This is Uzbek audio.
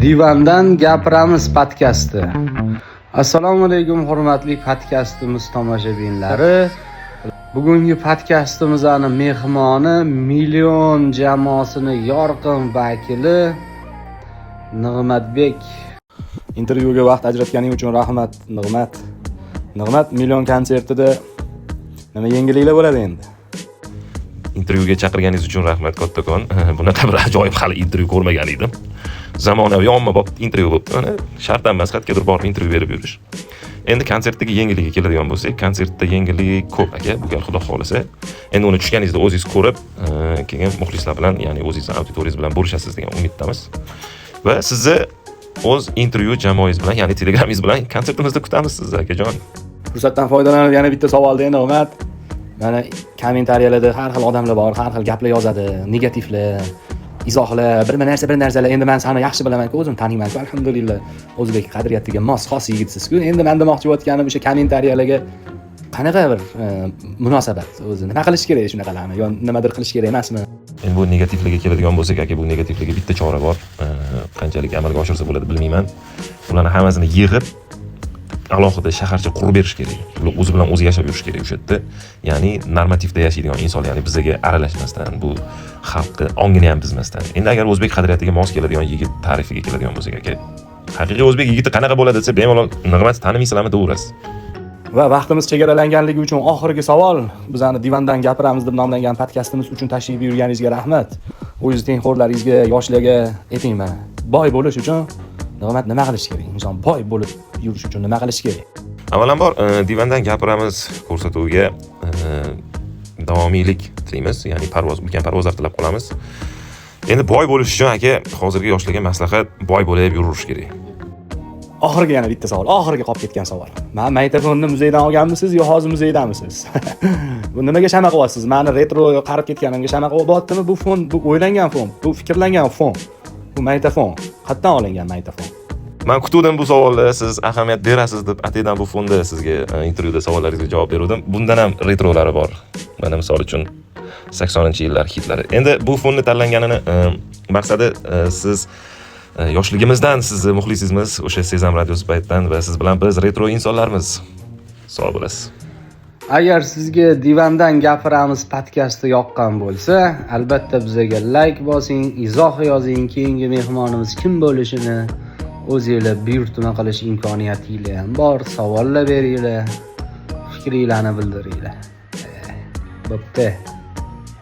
Divandan gapiramiz podkasti. Assalomu alaykum hurmatli podkastimiz tomoshabinlari. Bugungi podkastimizning mehmoni Million jamoasini yorqin vakili Nig'matbek. Intervyuga vaqt ajratganing uchun rahmat, Nig'mat. Nig'mat, Million konsertida nima yangiliklar bo'ladi endi? Intervyuga chaqirganingiz uchun rahmat kattakon. Bunaqa bir ajoyib hali intervyu ko'rmagan edim. Zamonaviy ommabop intervyu bo'libdi. Mana shart emas, qayergadir borib intervyu berib yurish. Endi konsertdagi yangilikka keladigan bo'lsak, konsertda yangilik ko'p aka, bu gal xudo xolasa. Endi uni tushganingizda o'zingiz ko'rib, keyin muxlislar bilan, ya'ni o'zingizning auditoriyangiz bilan bo'lishasiz degan umiddamiz. Va sizni o'z intervyu jamoangiz bilan, ya'ni Telegramingiz bilan konsertimizda kutamiz sizni akajon. Fursatdan foydalanib yana bitta savolda endi Nig'mat. Mana kommentariyalarda har xil odamlar bor, har xil gaplar yozadi, negativlar, izohlar, bir narsalar. Endi men seni yaxshi bilaman-ku, o'zim taniyman-ku, alhamdulillah. O'zbek qadriyatiga mos xos yigitsiz-ku. Endi men demoqchi bo'layotganim o'sha kommentariyalarga qanaqa bir munosabat o'zi? Nima qilish kerak shunaqalarni? Yo nimadir qilish kerak emasmi? Endi bu negativlarga keladigan bo'lsak aka, bu negativlarga bitta chora bor. Qanchalik amalga oshirsa bo'ladi bilmayman. Ularni hammasini yig'ib alohida shaharcha qurib berish kerak. Ular o'zi bilan o'zi yashab yurish kerak o'sha yerda. Ya'ni normativda yashaydigan insonlar, ya'ni bizga aralashmasdan, bu xalqni ongini ham buzmasdan. Endi agar o'zbek qadriyatiga mos keladigan yigit ta'rifiga keladigan bo'lsak aka, haqiqiy o'zbek yigiti qanaqa bo'ladi desa, bemalol Nig'mat tanimaysizlarmi deyverasiz. Va vaqtimiz chegaralanganligi uchun oxirgi savol, bizani Divandan gapiramiz deb nomlangan podkastimiz uchun tashrif buyurganingizga rahmat. O'zingiz tengqurlaringizga, yoshlarga ayting mana. Boy bo'lish uchun Nig'mat nima qilish kerak? Inson boy bo'lib yurish uchun nima qilish kerak? Avvalambor Divandan gapiramiz ko'rsatuviga davomiylik tilaymiz, ya'ni ulkan parvozlar tilab qolamiz. Endi boy bo'lish uchun aka, hozirgi yoshlarga maslahat boy bo'lib yurish kerak. Oxirgi yana bitta savol, oxirgi qolib ketgan savol. Men magnitofonni muzeydan olganmisiz yo hozir muzeydamisiz? Bu nimaga shama qilyapsiz? Meni retroga qarab ketganimga shama qilyaptimi? Bu fon, bu o'ylangan fon, bu fikrlangan fon. Bu magnitofon, qayerdan olingan magnitofon? Men kutuvdim bu savolni, siz ahamiyat berasiz deb ataydan bu fonda sizga intervyuda savollaringizga javob berdim. Bundan ham retrolari bor. Mana misol uchun 80-yillar hitlari. Endi bu fonni tanlanganini maqsadi siz yoshligimizdan sizni muxlisimiz, o'sha Sezam radiosi paytdan va siz bilan biz retro insonlarmiz. Sog' bo'lasiz. Agar sizga Divandan gapiramiz podkasti yoqqan bo'lsa, albatta bizga like bosing, izoh yozing, keyingi mehmonimiz kim bo'lishini o'zingizlar buyurtma qilish imkoniyatingiz ham bor. Savollar beringlar, fikringizni bildiringlar. Bo'pti.